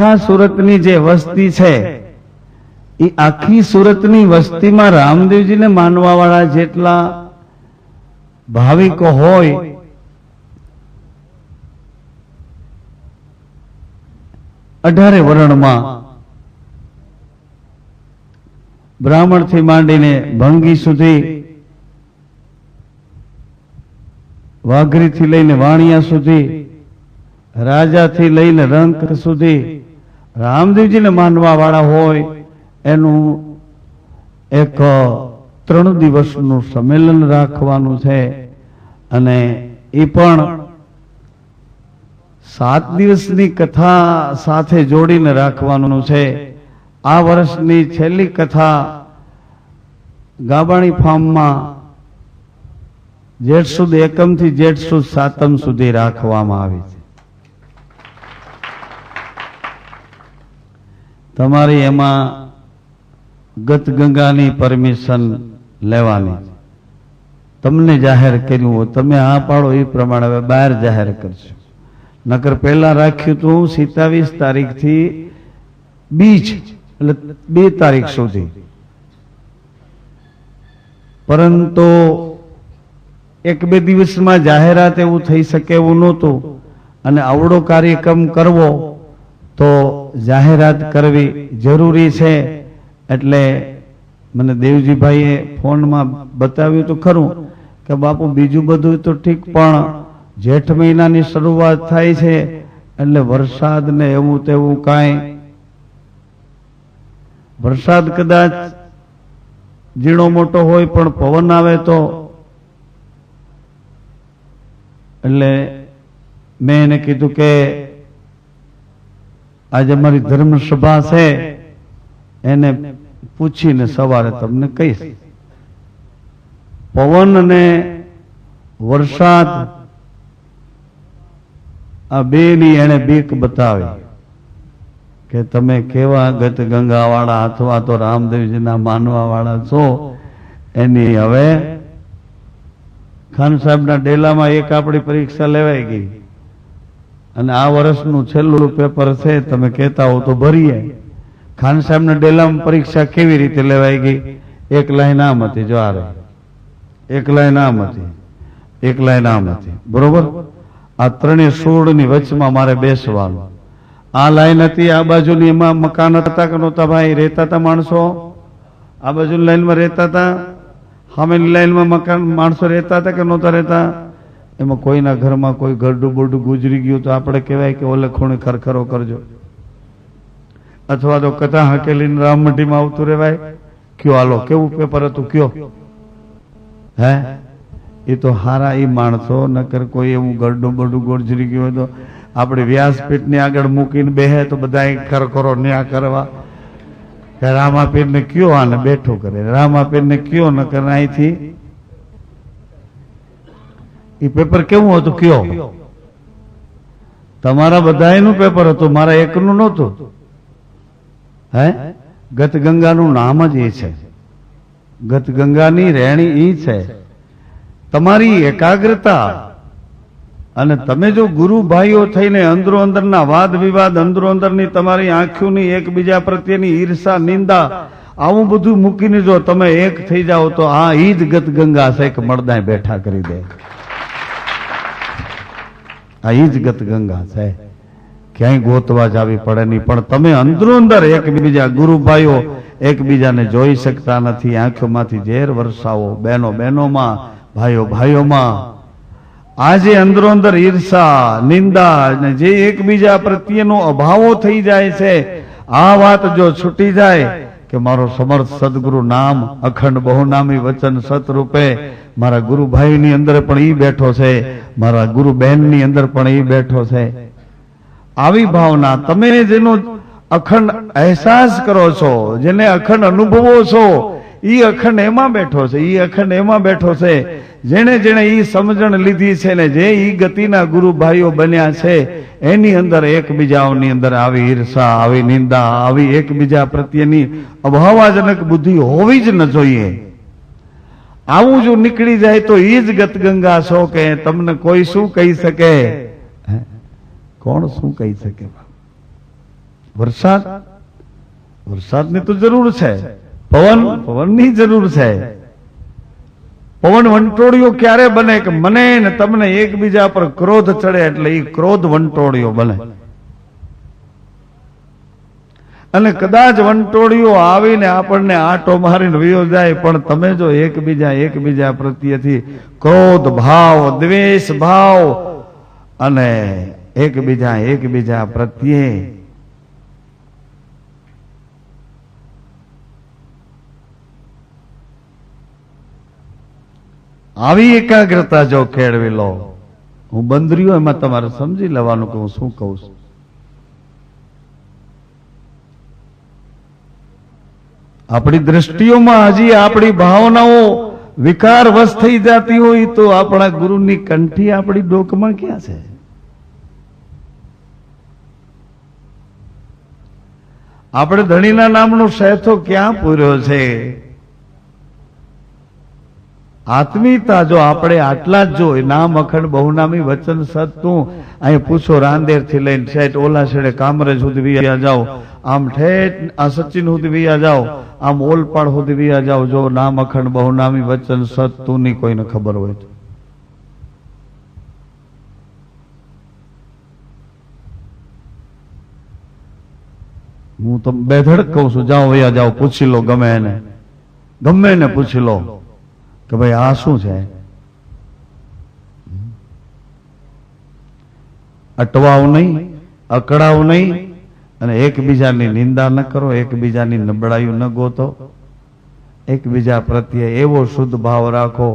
આ સુરતની જે વસ્તી છે એ આખી સુરતની વસ્તીમાં રામદેવજીને માનવા વાળા જેટલા ભાવિકો હોય અઢારે વર્ણમાં બ્રાહ્મણ થી માંડીને ભંગી સુધી, વાઘરી થી લઈને વાણિયા સુધી, રાજા થી લઈને રંક સુધી રામદેવજીને માનવા વાળા હોય એનું એક 3 દિવસનું સંમેલન રાખવાનું છે અને એ પણ 7 દિવસની કથા સાથે જોડીને રાખવાનું છે। આ વર્ષની છેલ્લી કથા ગાબાણી ફાર્મમાં જેઠ સુદ એકમ થી જેઠ સુદ સાતમ સુધી રાખવામાં આવી છે। તમારી એમાં ગત ગંગાની પરમિશન લેવાની છે। તમને જાહેર કર્યું હોય, તમે આ પાડો એ પ્રમાણે હવે બહાર જાહેર કરશો। નકર પહેલા રાખ્યું હતું 27 તારીખથી બીજ એટલે 2 તારીખ સુધી, પરંતુ 1-2 દિવસમાં જાહેરાત એવું થઈ શકે એવું નહોતું અને આવડો કાર્યક્રમ કરવો તો જાહેરાત કરવી જરૂરી છે। એટલે મને દેવજીભાઈએ ફોનમાં બતાવ્યું તો ખરું કે બાપુ બીજું બધું તો ઠીક, પણ જેઠ મહિનાની શરૂઆત થાય છે એટલે વરસાદ ને એવું તેવું કાંઈ, વરસાદ કદાચ ઝીણો મોટો હોય પણ પવન આવે તો, એટલે મેં એને કીધું કે આજે અમારી ધર્મસભા છે એને પૂછીને સવારે તમને કહીશ। પવન અને વરસાદ આ બેની એને બીક બતાવી કે તમે કેવા ગત ગંગા વાળા અથવા તો રામદેવજીના માનવા વાળા છો। એની હવે ખાન સાહેબના ડેલામાં એક આપણી પરીક્ષા લેવાઈ ગઈ અને આ વર્ષનું છેલ્લું પેપર છે, તમે કહેતા હો તો ભરીએ। ખાન સાહેબના ડેલામાં પરીક્ષા કેવી રીતે લેવાઈ ગઈ? 1 લાઈન આમ હતી, જો આ રહી 1 લાઈન આમ હતી, 1 લાઈન આમ હતી, બરોબર? આ 3 16 વચમાં મારે બેસવાનું। આ લાઈન હતી, આ બાજુની એમાં મકાન હતા કે નહોતા ભાઈ? રહેતા હતા માણસો, આ બાજુની લાઈનમાં રહેતા હતા, સામેની લાઈનમાં મકાન માણસો રહેતા હતા કે નહોતા રહેતા? એમાં કોઈના ઘરમાં કોઈ ગરડું બોરડું ગુજરી ગયું તો આપણે કહેવાય કે ઓલે ખૂણે ખરખરો કરજો, અથવા તો કથા હકેલીને રામમઢીમાં આવતું રહેવાય। કયો હાલો કેવું પેપર હતું કયો? હે એ તો હારા એ માણસો, નકર કોઈ એવું ગરડું બોરડું ગુજરી ગયું હોય તો આપણે વ્યાસપીઠની આગળ મૂકીને બેહે તો બધા ખરખરો ન્યા કરવા કે રામાપીરને કયો આને બેઠું કરે, રામાપીરને કયો, નકર અહીંથી એ પેપર કેવું હતું કયો? તમારા બધાયનું પેપર હતું, મારા એકનું નહોતું। હે ગત ગંગાનું નામ જ એ છે, ગત ગંગાની રહેણી એ છે। તમારી એકાગ્રતા અને તમે જો ગુરુ ભાઈઓ થઈને અંદરો અંદરના વાદ વિવાદ, અંદરો અંદરની તમારી આંખોની એકબીજા પ્રત્યેની ઈર્ષા નિંદા આવું બધું મૂકીને જો તમે એક થઈ જાઓ તો આ ઈ જ ગત ગંગા છે કે મળદાય બેઠા કરી દે। આ ઈ જ ગત ગંગા છે, ક્યાંય ગોતવા જાવી પડે નહીં। પણ તમે અંદરો અંદર એકબીજા ગુરુ ભાઈઓ એકબીજાને જોઈ શકતા નથી, આંખોમાંથી ઝેર વરસાવો, બહેનો બહેનોમાં, ભાઈઓ ભાઈઓમાં આજે અંદરો અંદર ઈર્ષા નિંદા અને જે એકબીજા પ્રત્યેનો અભાવો થઈ જાય છે, આ વાત જો છૂટી જાય કે મારો સમર્થ સદગુરુ નામ અખંડ બહુનામી વચન સતરૂપે મારા ગુરુ ભાઈની અંદર પણ ઈ બેઠો છે, મારા ગુરુ બહેનની અંદર પણ ઈ બેઠો છે, આવી ભાવના તમે જેનો અખંડ અહેસાસ કરો છો, જેને અખંડ અનુભવો છો, ઈ અખંડ એમાં બેઠો છે, ઈ અખંડ એમાં બેઠો છે જેણે જેણે ઈ સમજણ લીધી છે ને જે ઈ ગતિના ગુરુ ભાઈઓ બન્યા છે એની અંદર એકબીજાની અંદર આવી ઈર્ષા, આવી નિંદા, આવી એકબીજા પ્રત્યેની અભાવજનક બુદ્ધિ હોવી જ ન જોઈએ। આવું જો નીકળી જાય તો ઈ જ ગત ગંગા છો કે તમને કોઈ શું કહી શકે? કોણ શું કહી શકે? વરસાદની તો જરૂર છે, પવનની જરૂર છે. પવન વંટોળિયો ક્યારે બને કે મને ને તમને એકબીજા પર ક્રોધ ચડે એટલે એ ક્રોધ વંટોળિયો બને. અને કદાચ વંટોળિયો આવીને આપણને આટો મારીને વયો જાય, પણ તમે જો એકબીજા પ્રત્યેથી ક્રોધ ભાવ, દ્વેષ ભાવ અને એકબીજા પ્રત્યે આવી એકાગ્રતા જો કેળવી લો. હું બંધ રહ્યો એમાં તમારે સમજી લેવાનું કે હું શું કહું છું. આપણી દ્રષ્ટિઓમાં હજી આપણી ભાવનાઓ વિકારવશ થઈ જતી હોય તો આપણા ગુરુની કંઠી આપણી ડોકમાં ક્યાં છે? આપણે ધણીના નામનો શેથો ક્યાં પૂર્યો છે? આત્મીયતા જો આપણે આટલા જ જોઈ, નામ અખંડ બહુનામી વચન સત. અહીં પૂછો રાંદેર થી લઈને શેઠ ઓલા છેડે કામરેજ સુધી વિયા જાઓ, આમ ઠેઠ આ સચિન સુધી વિયા જાઓ, આમ ઓલપાડ સુધી વિયા જાઓ, જો નામ અખંડ બહુનામી વચન સત તું કોઈને ખબર હોય તો. હું તો બેધડક કહું છું, જાઓ વયા જાઓ, પૂછી લો ગમે એને પૂછી લો કે ભાઈ આ શું છે. અટવાવ નહીં, અકળાવ નહીં, અને એકબીજાની નિંદા ન કરો, એકબીજાની નબળાઈઓ ન ગોતો, એકબીજા પ્રત્યે એવો શુદ્ધ ભાવ રાખો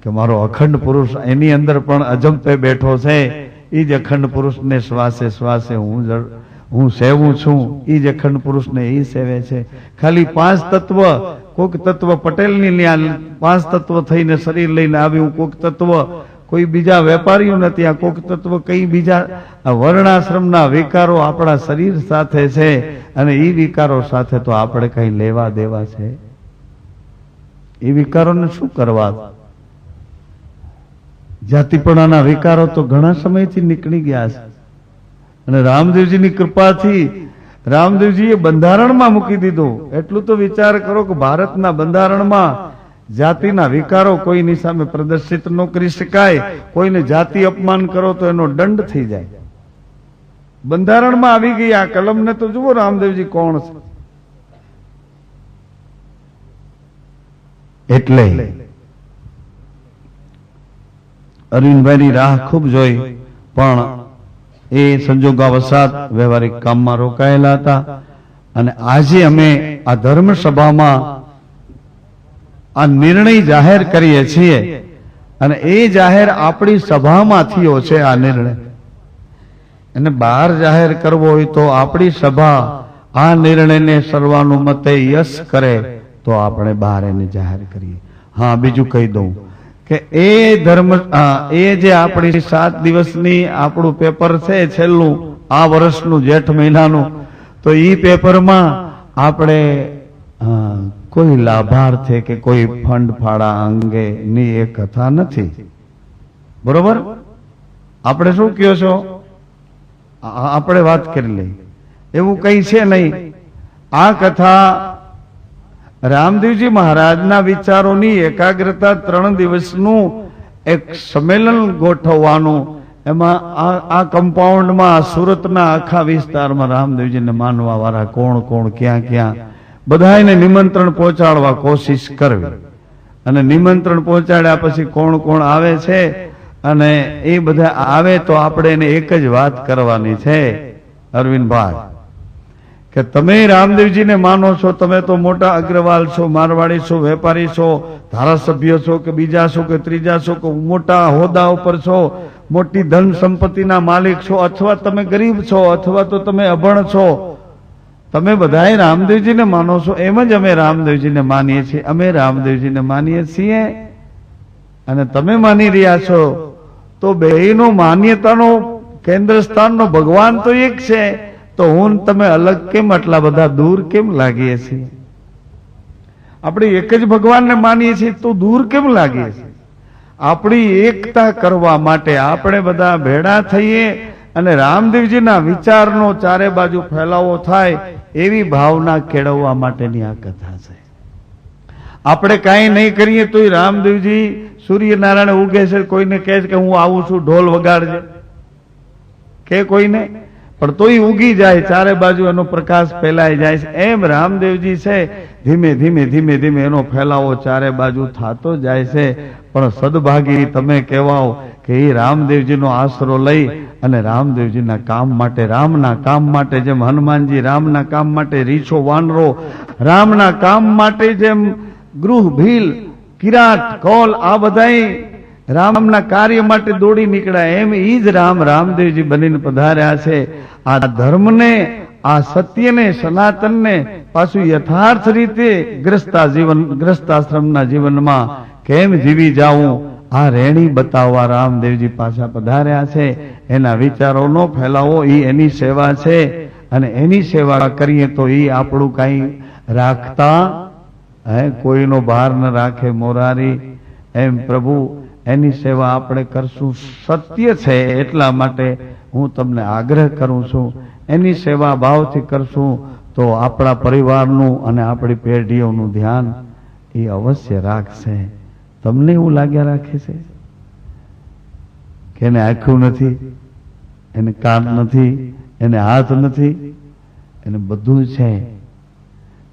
કે મારો અખંડ પુરુષ એની અંદર પણ અજંપે બેઠો છે, એ જ અખંડ પુરુષને શ્વાસે શ્વાસે હું સેવું છું, એ જ અખંડ પુરુષને એ સેવે છે. ખાલી પાંચ તત્વ, કોક તત્વ પટેલની ત્યાં પાંચ તત્વ થઈને શરીર લઈને આવ્યું, કોક તત્વ કોઈ બીજા વેપારીઓને ત્યાં, કોક તત્વ કઈ બીજા વર્ણાશ્રમના વિકારો આપણા શરીર સાથે છે, અને એ વિકારો સાથે તો આપણે કઈ લેવા દેવા છે? એ વિકારોને શું કરવા? જાતિપણાના વિકારો તો ઘણા સમયથી નીકળી ગયા છે, અને રામદેવજીની કૃપાથી રામદેવજીએ બંધારણમાં મૂકી દીધું. એટલું તો વિચાર કરો કે ભારતના બંધારણમાં જાતિના વિકારો કોઈની સામે પ્રદર્શિત ન કરી શકાય, કોઈને જાતિ અપમાન કરો તો એનો દંડ થઈ જાય. બંધારણમાં આવી ગઈ આ કલમને તો જુઓ રામદેવજી કોણ છે. એટલે અરવિંદભાઈની રાહ ખૂબ જોઈ, પણ એ સંજોગાવસાત વ્યવહારિક કામમાં રોકાયેલા હતા. અને આજે અમે આ ધર્મ સભામાં આ નિર્ણય જાહેર કરીએ છીએ, અને એ જાહેર આપણી સભામાં થયો છે. આ નિર્ણય એને બહાર જાહેર કરવો હોય તો આપણી સભા આ નિર્ણયને સર્વાનુમતે યસ કરે તો આપણે બહાર એને જાહેર કરીએ. હા, બીજું કહી દઉં કે એ ધર્મ એ જે આપણી 7 દિવસની આપણું પેપર છે છેલ્લું આ વર્ષનું જેઠ મહિનાનું, તો એ પેપરમાં આપણે કોઈ લાભાર્થે કે કોઈ ફંડ ફાળા અંગેની એ કથા નથી. બરોબર? આપણે શું કહો છો? આપણે વાત કરી લઈ, એવું કઈ છે નહીં. આ કથા રામદેવજી મહારાજના વિચારોની એકાગ્રતા 3 દિવસનું એક સંમેલન ગોઠવવાનું. એમાં આ કમ્પાઉન્ડમાં સુરતના આખા વિસ્તારમાં રામદેવજીને માનવા વાળા કોણ કોણ ક્યાં ક્યાં બધાને નિમંત્રણ પહોંચાડવા કોશિશ કરવી. અને નિમંત્રણ પહોંચાડ્યા પછી કોણ કોણ આવે છે, અને એ બધા આવે તો આપણે એને એક જ વાત કરવાની છે, અરવિંદભાઈ, કે તમે રામદેવજીને માનો છો, તમે તો મોટા અગ્રવાલ છો, મારવાડી છો, વેપારી છો, ધારાસભ્ય છો કે બીજા છો કે ત્રીજા છો, કે મોટા હોદ્દા ઉપર છો, મોટી ધન સંપત્તિના માલિક છો, અથવા તમે ગરીબ છો, અથવા તો તમે અભણ છો, તમે બધાએ રામદેવજીને માનો છો. એમ જ અમે રામદેવજીને માનીએ છીએ. અમે રામદેવજીને માનીએ છીએ અને તમે માની રહ્યા છો, તો બેયનો માન્યતાનો કેન્દ્ર સ્થાનનો ભગવાન તો એક છે, તો હું તમે અલગ કેમ, આટલા બધા દૂર કેમ લાગીએ છીએ? આપણે એક જ ભગવાનને માનીએ છીએ તો દૂર કેમ લાગીએ છીએ? આપણી એકતા કરવા માટે આપણે બધા ભેળા થઈએ અને રામદેવજીના વિચારનો ચારે બાજુ ફેલાવો થાય એવી ભાવના કેળવવા માટેની આ કથા છે. આપણે કાંઈ નહીં કરીએ તોય રામદેવજી સૂર્યનારાયણ ઉગે છે, કોઈને કહે છે કે હું આવું છું, ઢોલ વગાડજે, કે કોઈને, પણ તોય ઉગી જાય, ચારે બાજુ એનો પ્રકાશ ફેલાઈ જાય છે. એમ રામદેવજી છે ધીમે ધીમે ધીમે ધીમે એનો ફેલાવો ચારે બાજુ થતો જાય છે. પણ સદભાગી તમે કહેવાઓ કે એ રામદેવજીનો આશરો લઈ અને રામદેવજીના કામ માટે, રામના કામ માટે, જેમ હનુમાનજી રામના કામ માટે, રીછો વાનરો રામના કામ માટે, જેમ ગૃહ ભીલ કિરાટ કોલ આ બધાય રામના કાર્ય માટે દોડી નીકળ્યા, એમ ઈ જ રામદેવજી બનીને પધાર્યા છે. આ ધર્મને, આ સત્યને, સનાતનને પાછું યથાર્થ રીતે ગ્રસ્તાશ્રમના જીવનમાં કેમ જીવી જાવું આ રેણી બતાવવા રામદેવજી પાછા પધાર્યા છે. એના વિચારોનો ફેલાવો એ એની સેવા છે. અને એની સેવા કરીએ તો એ આપણું કઈ રાખતા કોઈનો ભાર ન રાખે મોરારી. એમ પ્રભુ એની સેવા આપણે કરશું. સત્ય છે એટલા માટે હું તમને આગ્રહ કરું છું, એની સેવા ભાવથી કરશું તો આપણા પરિવારનું અને આપણી પેઢીઓનું ધ્યાન એ અવશ્ય રાખશે. તમને એવું લાગ્યા રાખે છે કે એને આંખું નથી, એને કાન નથી, એને હાથ નથી, એને બધું છે.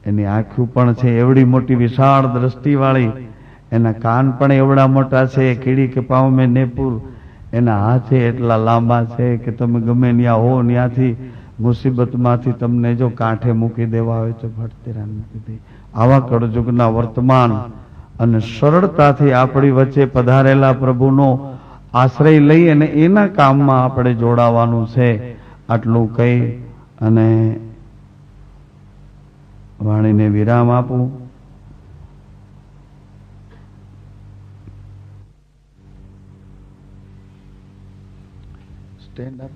એની આંખું પણ છે એવડી મોટી વિશાળ દ્રષ્ટિવાળી, એના કાન પણ એવડા મોટા છે કીડી કે પાવ મેં નેપુર, એના હાથે એટલા લાંબા છે કે તમે ગમે ત્યાં હો ત્યાંથી મુસીબતમાંથી તમને જો કાંઠે મૂકી દેવા હોય તો ફટતીરા મૂકી દે. આવા કળયુગના વર્તમાન અને સરળતાથી આપણી વચ્ચે પધારેલા પ્રભુનો આશ્રય લઈ અને એના કામમાં આપણે જોડાવાનું છે. આટલું કહી અને વાણીને વિરામ આપું. સ્ટેન્ડ અપ,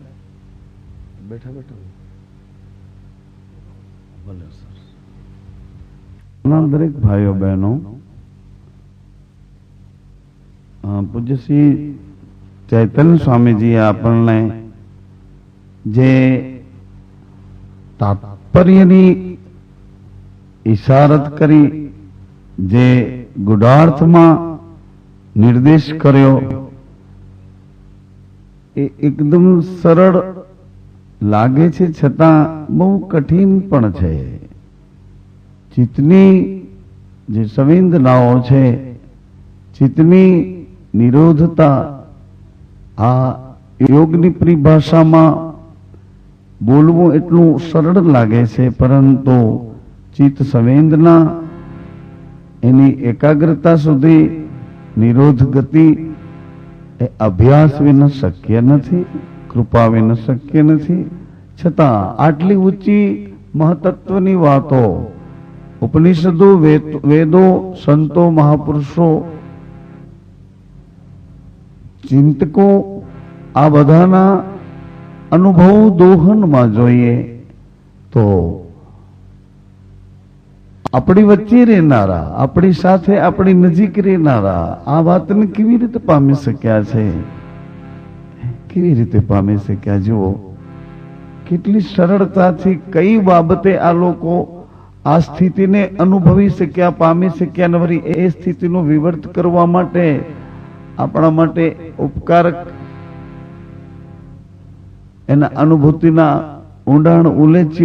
બેઠા બેઠા ભલે સર. દરેક ભાઈઓ બહેનો, પૂજ્ય શ્રી ચૈતન્ય સ્વામીજીએ આપણને જે તાત્પર્યની ઇશારત કરી, જે ગુઢાર્થમાં નિર્દેશ કર્યો, એ એકદમ સરળ લાગે છે છતાં બહુ કઠિન પણ છે. ચિત્તની જે સંવેદનાઓ છે, ચિત્તની નિરોધતા, આ યોગની પરિભાષામાં બોલવું એટલું સરળ લાગે છે, પરંતુ ચિત્ત સંવેદના, એની એકાગ્રતા સુધી નિરોધ ગતિ એ અભ્યાસ વિના શક્ય નથી, કૃપા વિના શક્ય નથી. છતાં આટલી ઊંચી મહત્વની વાતો ઉપનિષદો, વેદો, સંતો, મહાપુરુષો, ચિંતકો આ બધાના અનુભવ દોહનમાં જોઈએ તો આપણી વચ્ચે રહેનારા, આપણી સાથે આપણી નજીક રહેનારા આ વાતને કેવી રીતે પામી શક્યા છે, કેવી રીતે પામી શક્યા? જુઓ કેટલી સરળતાથી કઈ બાબતે આ લોકો આ સ્થિતિને અનુભવી શક્યા, પામી શક્યા. નવરી એ સ્થિતિનો વિવર્ત કરવા માટે આપણા માટે ઉપકારક એના અનુભૂતિના ઊંડાણ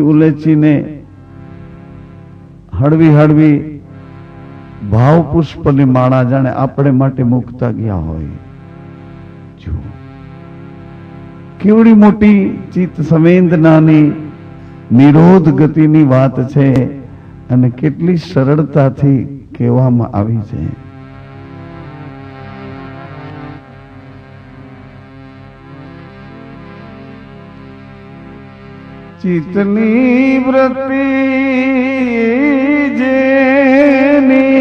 ઉલેચીને હળવી હળવી ભાવ પુષ્પની માળા જાણે આપણે માટે મૂકતા ગયા હોય. જો કેવડી મોટી ચિત્ત સંવેદનાની નિરોધ ગતિની વાત છે અને કેટલી સરળતાથી કહેવામાં આવી છે. ચિત્તની વૃત્તિ જેની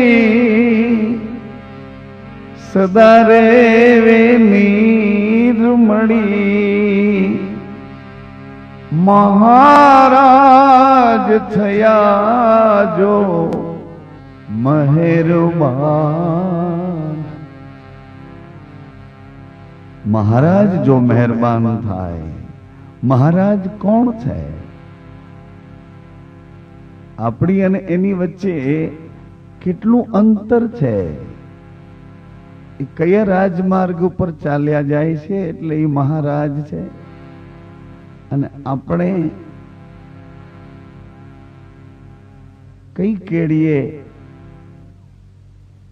સદા રેવે નિર્મળી, મહારાજ થયા જો મહેરબાન. મહારાજ જો મહેરબાન થાય મહારાજ કોણ છે? આપણી અને એની વચ્ચે કેટલું અંતર છે? એ કયા રાજમાર્ગ ઉપર ચાલ્યા જાય છે એટલે એ મહારાજ છે, અને આપણે કઈ કેડીએ,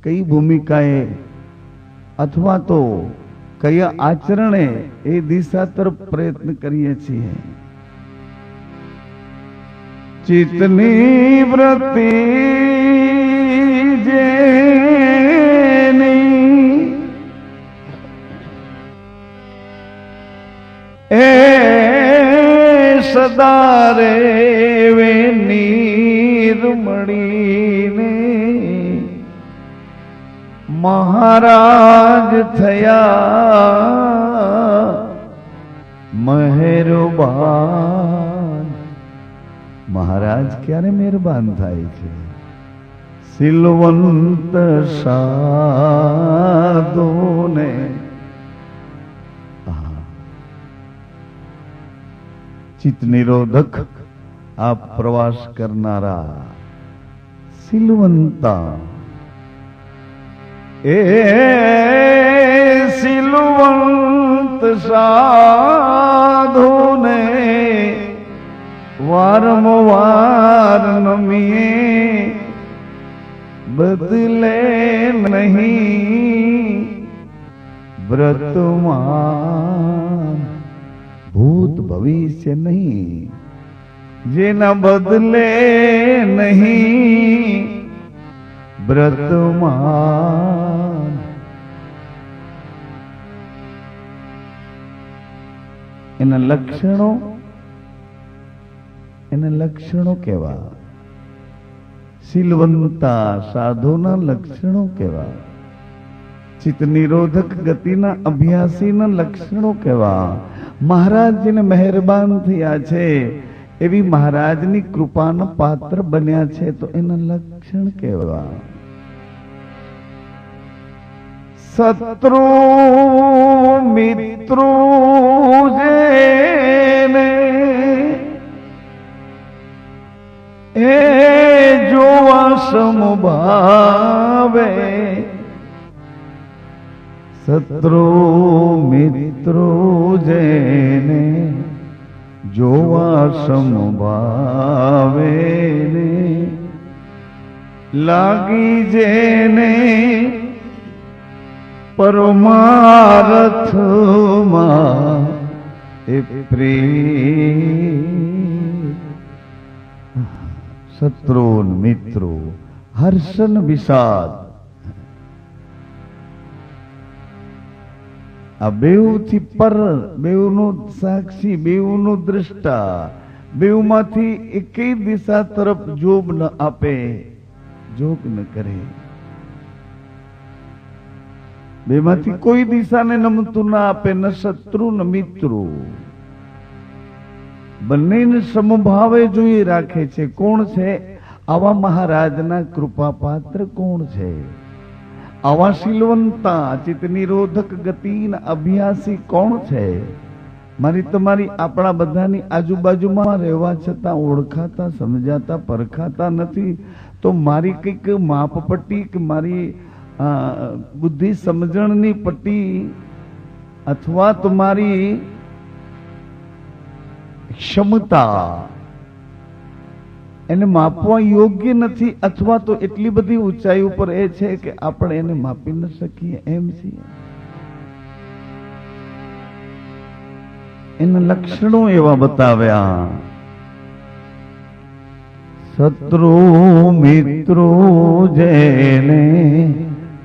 કઈ ભૂમિકાએ અથવા તો કયા આચરણે એ દિશા તરફ પ્રયત્ન કરીએ છીએ. ચિત્તની વૃત્તિ જેની એ સદા રે વે નીરમણીને મહારાજ થયા મહેરબાન. મહારાજ ક્યારે મહેરબાન થાય છે? સિલવંત સાધુને ચિત્ત નિરોધક આ પ્રવાસ કરનારા સિલવંતા, એ સિલવંત સાધુને વારંવાર નમીએ બદલે નહીં વર્તમાન. ભૂત ભવિષ્ય નહીં, જેના બદલે નહીં વર્તમાન. એના લક્ષણો કેવા? સિલવંતા સાધુના લક્ષણો કેવા? ચિત્ત નિરોધક ગતિના અભ્યાસીના લક્ષણો કેવા? મહારાજ જેને મહેરબાન થયા છે, એવી મહારાજની કૃપાના પાત્ર બન્યા છે, તો એના લક્ષણ કેવા? શત્રુ મિત્રો જેને એ જોવા સમભાવે, શત્રુ મિત્રો જેને જોવા સમભાવે ને લાગી જેને પરમાર્થમાં એ પ્રેમ. શત્રુ મિત્રો, હર્ષન વિષાદ, આ બેઉથી પર, બેઉનું સાક્ષી, બેઉનું દ્રષ્ટા, બેઉમાંથી એકેય દિશા તરફ જોગ ન આપે, જોગ ન કરે. બેમાંથી કોઈ દિશાને નમતું ના આપે, ન શત્રુ ન મિત્રો. બંનેને સમભાવે જોઈ રાખે છે. કોણ છે આવા મહારાજના કૃપા પાત્ર? કોણ છે આવા શીલવંતા ચિત્ત નિરોધક ગતિના અભ્યાસી? કોણ છે? મારી તમારી આપણા બધાની આજુબાજુમાં રહેવા છતાં ઓળખાતા, સમજાતા, પરખાતા નથી, તો મારી કંઈક માપપટ્ટી કે મારી બુદ્ધિ સમજણની પટ્ટી અથવા તમારી ક્ષમતા એને માપવા યોગ્ય નથી, અથવા તો એટલી બધી ઊંચાઈ ઉપર એ છે કે આપણે એને માપી ન શકીએ એમ છીએ. એના લક્ષણો એવા બતાવ્યા. શત્રુ મિત્રો જેને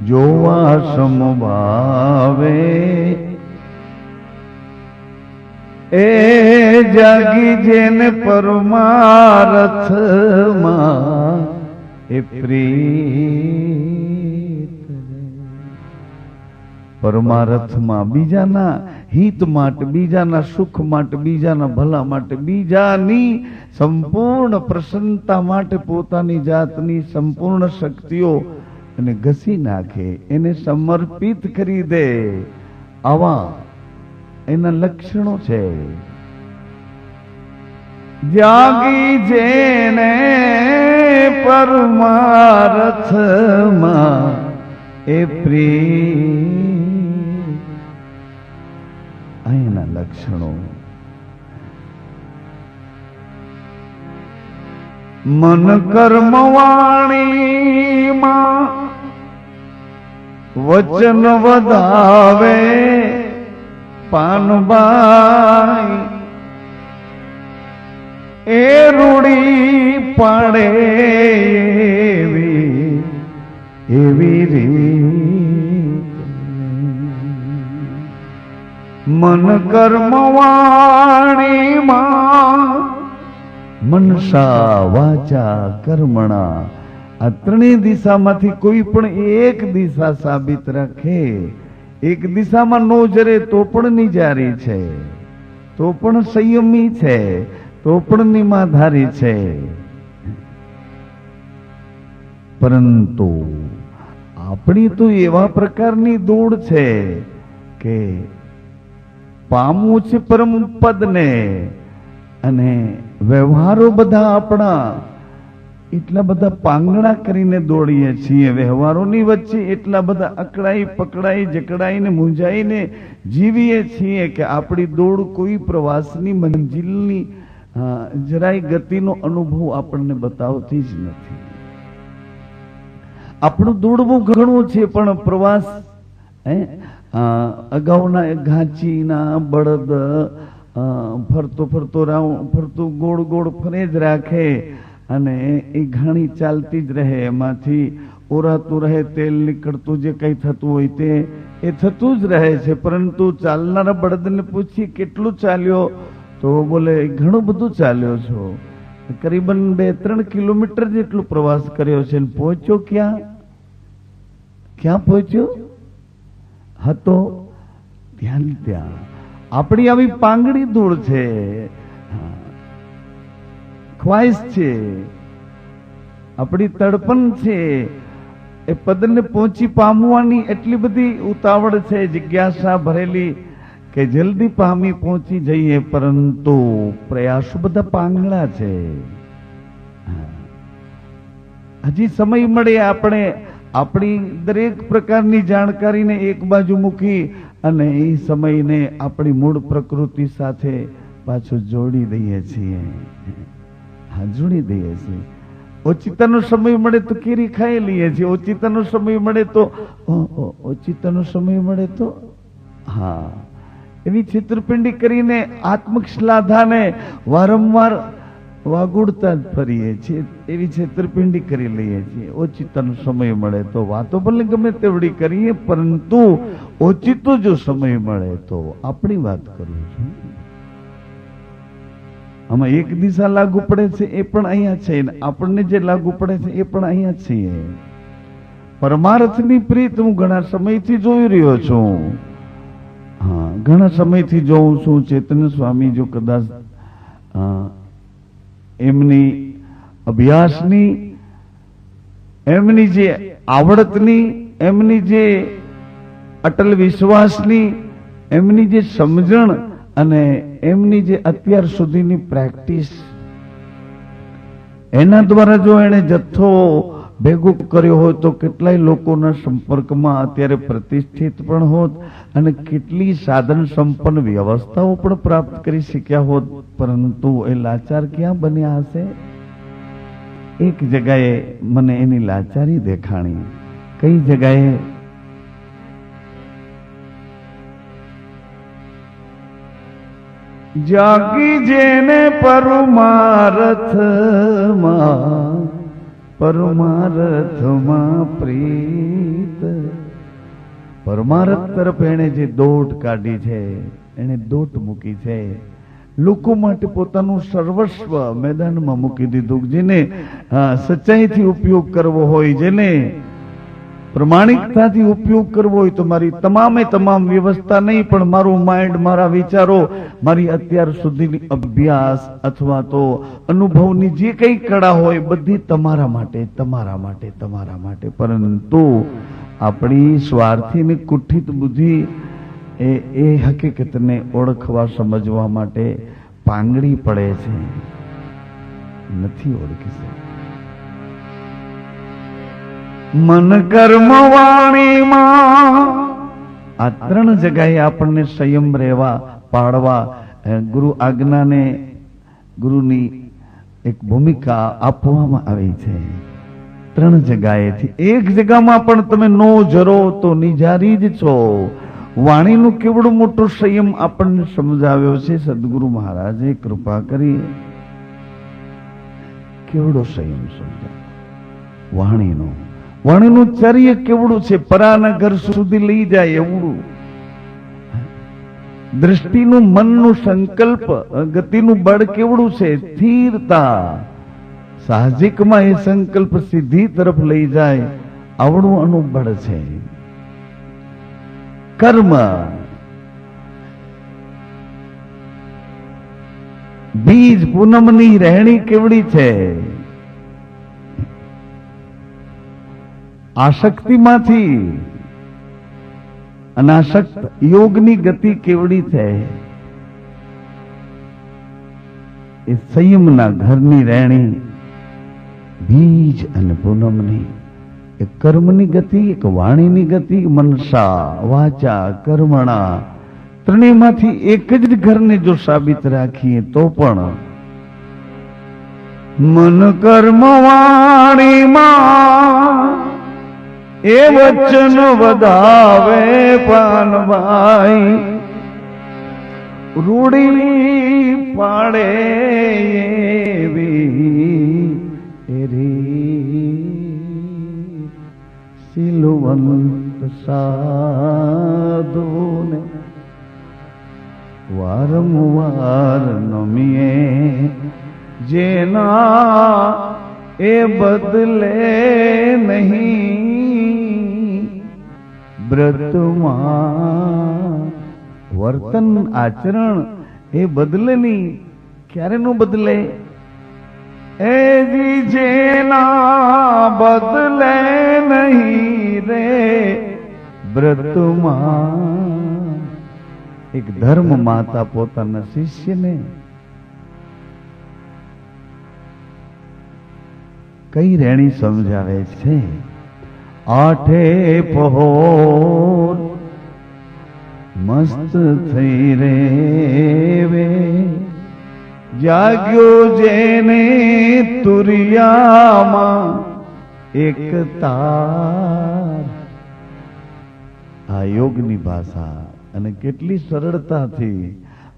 જોવા સમભાવે, એ જાગી જેને પરમાર્થમાં એ પ્રીત. પરમાર્થમાં બીજાના હિત માટે, બીજાના સુખ માટે, બીજાના ભલા માટે, બીજાની સંપૂર્ણ પ્રસન્નતા માટે પોતાની જાતની સંપૂર્ણ શક્તિઓ એને ઘસી નાખે, એને સમર્પિત કરી દે, આવા એના લક્ષણો છે. જાગી જેને પરમાર્થમાં એ પ્રેમ. અહીંના લક્ષણો મન કર્મ વાણીમાં વચન વધાવે પાનબાઈ એ રૂડી પાડે એવી રીત. મન કર્મ વાણીમાં મનસા વાચા કર્મણા આ ત્રણેય દિશામાંથી કોઈ પણ એક દિશા સાબિત રાખે, એક દિશામાં નો જરે તો પણ નિજારી છે, તો પણ સંયમી છે, તો પણ નિમાધારી છે. પરંતુ આપણી તો એવા પ્રકારની દોડ છે કે પામવું છે પરમ પદને, અને વ્યવહારો બધા આપણા એટલા બધા પાંગણા કરીને દોડીએ છીએ. વ્યવહારોની વચ્ચે એટલા બધા અકળાઈ પકડાઈ જકડાઈને મૂંઝાઈને જીવીએ છીએ કે આપણી દોડ કોઈ પ્રવાસની મંજિલની જરાય ગતિનો અનુભવ આપણને બતાવતી જ નથી. આપણું દોડવું ઘણું છે પણ પ્રવાસ અગાઉના ઘાંચીના બળદ ફરતો ફરતો ફરતું ગોળ ગોળ ફરે જ રાખે અને એ ઘાણી ચાલતી જ રહે, એમાંથી ઓરાતું રહે, તેલ નીકળતું જે કઈ થતું હોય તે એ થતું જ રહે છે. પરંતુ ચાલનારા બળદને પૂછી કેટલું ચાલ્યો તો બોલે ઘણું બધું ચાલ્યો છો, કરીબન 2-3 કિલોમીટર જેટલો પ્રવાસ કર્યો છે. પહોંચ્યો ક્યાં પહોંચ્યો હતો? ત્યાં. આપણી આવી પાંગડી દોડ છે, ખ્વાઈશ છે, આપણી તડપણ છે. એ પદને પહોંચી પામવાની એટલી બધી ઉતાવળ છે, જિજ્ઞાસા ભરેલી કે જલ્દી પામી પહોંચી જઈએ, પરંતુ પ્રયાસો બધા પાંગળા છે. હજી સમય મળે આપણે આપણી દરેક પ્રકારની જાણકારીને એક બાજુ મૂકી અને એ સમયને આપણી મૂળ પ્રકૃતિ સાથે પાછું જોડી દઈએ છીએ. જોડી દઈએ છીએ. ઓચિતાનો સમય મળે તો કેરી ખાઈ લઈએ છીએ, ઓચિતાનો સમય મળે તો ઓચિતાનો સમય મળે તો એવી છેતરપિંડી કરીને આત્મશ્લાઘાને વારંવાર વાગોડતા જ ફરીએ છીએ, એવી છેતરપિંડી કરી લઈએ છીએ. ઓચિતાનો સમય મળે તો વાતો ભલે ગમે તેવડી કરીએ, પરંતુ ઓચિતો જો સમય મળે તો આપણી વાત કરું છું. આમાં એક દિશા લાગુ પડે છે એ પણ અહીંયા છે, આપણને જે લાગુ પડે છે એ પણ અહીંયા છીએ. પરમાર્થની પ્રીત હું ઘણા સમયથી જોઈ રહ્યો છું. ઘણા સમયથી જોઉં છું. ચેતન સ્વામી જો કદાચ એમની અભ્યાસની, એમની જે આવડતની, એમની જે અટલ વિશ્વાસની, એમની જે સમજણ અને એમની જે અત્યાર સુધીની પ્રેક્ટિસ, એના દ્વારા જો એને જથ્થો ભેગો કર્યો હોય તો કેટલાય લોકોના સંપર્કમાં અત્યારે પ્રતિષ્ઠિત પણ હોત અને કેટલી સાધન સંપન્ન વ્યવસ્થાઓ પણ પ્રાપ્ત કરી શક્યા હોત. પરંતુ એ લાચાર ક્યાં બન્યા હશે? એક જગાએ મને એની લાચારી દેખાણી. કઈ જગાએ? જાગી જેને પરમાર્થમાં પ્રીત. પરમાર્થ તરફ એને જે દોટ કાઢી છે, એને દોટ મૂકી છે. લોકો માટે પોતાનું સર્વસ્વ મેદાનમાં મૂકી દીધું. જેને સચ્ચાઈથી ઉપયોગ કરવો હોય, જેને પ્રમાણિકતાથી ઉપયોગ કરવો હોય તો મારી તમામે તમામ વ્યવસ્થા નહીં, પણ મારું માઇન્ડ, મારા વિચારો, મારી અત્યાર સુધીની અભ્યાસ અથવા તો અનુભવની જે કઈ કળા હોય બધી તમારા માટે, તમારા માટે, તમારા માટે. પરંતુ આપણી સ્વાર્થી ને કુઠિત બુદ્ધિ એ હકીકતને ઓળખવા સમજવા માટે પાંગડી પડે છે. નથી ઓળખી શકતા. મન કર્મ વાણીમાં આ ત્રણ જગ્યાએ આપણને સંયમ રહેવા પાડવા ગુરુ આજ્ઞાને ગુરુની એક ભૂમિકા આપવામાં આવી છે. ત્રણ જગ્યાએથી એક જગ્યામાં પણ તમે નો જરો તો નિજારી જ છો. વાણીનું કેવડું મોટું સંયમ આપણને સમજાવ્યો છે સદગુરુ મહારાજે કૃપા કરી. કેવડો સંયમ સમજાવ્યો વાણીનો. વાણીનું ચાર્ય કેવડું છે, પરાના ઘર સુધી લઈ જાય એવડું. દ્રષ્ટિનું મનનું સંકલ્પ ગતિનું બળ કેવડું છે, સ્થિરતા. સાહજિકમાં એ સંકલ્પ સિદ્ધિ તરફ લઈ જાય આવડું અનુબળ છે. કર્મ બીજ પૂનમની રહેણી કેવડી છે. આસક્તિમાંથી અનાસક્ત યોગની ગતિ કેવડી છે. એ સંયમના ઘરની રહેણી બીજ અને પૂનમની. એક કર્મની ગતિ, એક વાણીની ગતિ, મનસા વાચા કર્મણા ત્રણેયમાંથી એક જ ઘરને જો સાબિત રાખીએ તો પણ મન કર્મ વાણીમાં એ વચન વધાવે પાનભાઈ, રૂડી પાડે એવી સિલવંત સાધુને વારંવાર નમીએ, જેના એ બદલે નહીં બ્રતમાં. વર્તન આચરણ એ બદલે નહીં. ક્યારે નું બદલે? એ જેના બદલે નહીં રે બ્રતમાં. એક ધર્મ માતા પોતાના શિષ્યને કઈ રેણી સમજાવે છે? આઠે પહોર મસ્ત થઈ રેવે, જાગ્યો જેને તુરિયામાં એક તાર. આ યોગની ભાષા અને કેટલી સરળતાથી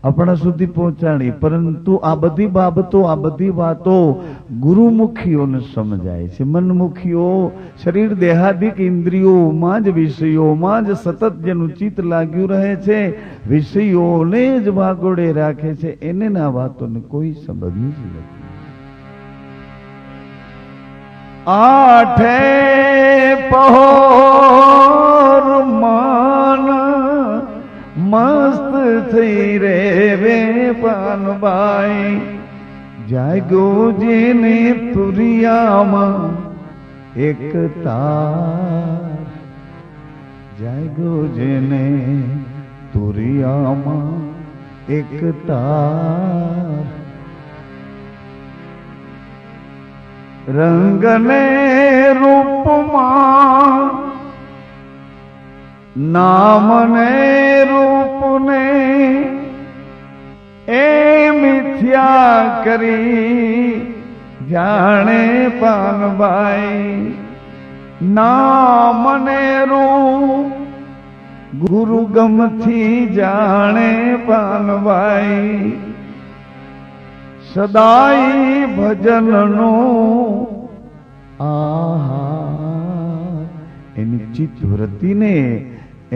આપણા સુધી પહોંચાડી. પરંતુ આ બધી બાબતો, આ બધી વાતો ગુરુમુખીઓને સમજાય છે. મનમુખીઓ શરીર દેહાદિક ઇન્દ્રિયોમાં જ, વિષયોમાં જ સતત જેનું ચિત્ત લાગ્યું રહે છે, વિષયોને જ વાગોડે રાખે છે, એને ના વાતોને કોઈ સંબંધ જ નથી. આઠે પહોર મન મસ્ત થઈ રેવે પાનબાઈ, જાગ્યો જેને તુરિયામાં એક તાર. જાગ્યો જેને તુરિયામાં એક તાર. રંગને રૂપમાં, નામને રૂપને એ મિથ્યા કરી જાણે પાનભાઈ. નામને રૂપ ગુરુ ગમથી જાણે પાનભાઈ. સદાય ભજનનો આહાર. એની ચિત્તવૃત્તિને,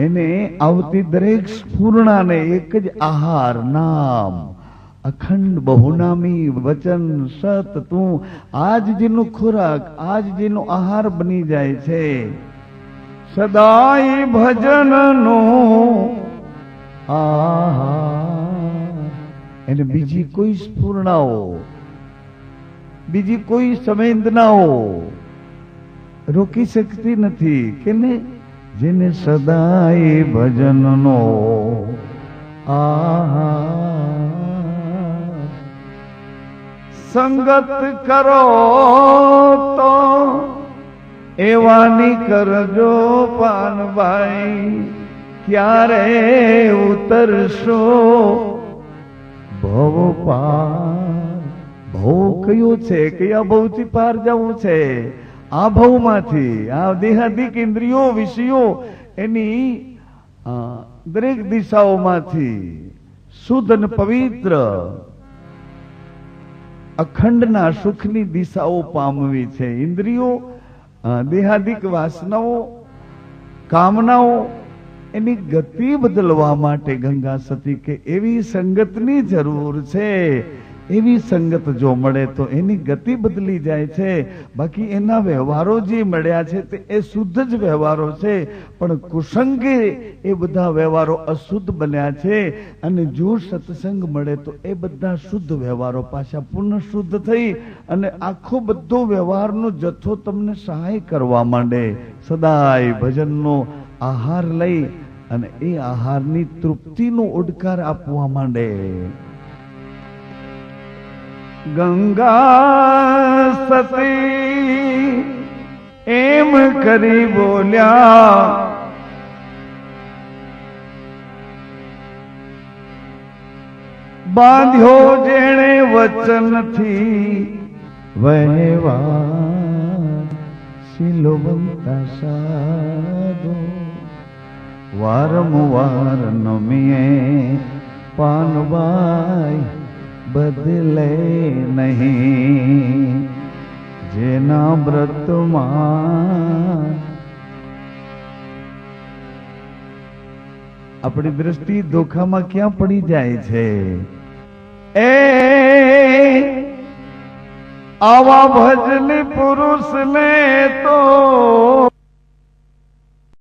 એને આવતી દરેક સ્ફૂર્ણાને એક જ આહાર, નામ, અખંડ બહુનામી વચન સત તું. આજ જેનો ખોરાક, આજ જેનો આહાર બની જાય છે. સદાય ભજનનો આહાર. એને બીજી કોઈ સ્ફૂર્ણાઓ, બીજી કોઈ સંવેદનાઓ રોકી શકતી નથી. કેને? જેને સદાય ભજનનો આહાર. સંગત કરો તો એવાની કરજો પાનભાઈ, ક્યારે ઉતરશો ભવ પાર. ભવ કયો છે? કયા ભવથી પાર જવું છે? આ ભવમાંથી, આ દેહાદિક ઇન્દ્રિયો વિષયો એની દરેક દિશાઓમાંથી શુદ્ધ અને પવિત્ર અખંડના સુખની દિશાઓ પામવી છે. ઇન્દ્રિયો, દેહાદિક વાસનાઓ, કામનાઓ એની ગતિ બદલવા માટે ગંગા સતી કે એવી સંગતની જરૂર છે. એવી સંગત જો મળે તો એની ગતિ બદલી જાય છે. બાકી એના વ્યવહારો જે મળ્યા છે તે એ શુદ્ધ જ વ્યવહારો છે, પણ કુસંગે એ બધા વ્યવહારો અશુદ્ધ બન્યા છે. અને જો સત્સંગ મળે તો એ બધા શુદ્ધ વ્યવહારો પાછા પૂર્ણ શુદ્ધ થઈ અને આખો બધો વ્યવહારનો જથ્થો તમને સહાય કરવા માંડે. સદાય ભજનનો આહાર લઈ અને એ આહારની તૃપ્તિનો ઉડકાર આપવા માંડે. ગંગા સતી એમ કરી બોલ્યા, બાંધ્યો જેણે વચનથી વહેવા શીલવંતા સાધો. વારંવાર નમીએ પાનબાઈ બદલે નહીં, જેના વ્રતમાં આપણી દ્રષ્ટિ ધોખામાં ક્યાં પડી જાય છે? એ આવા ભજની પુરુષને તો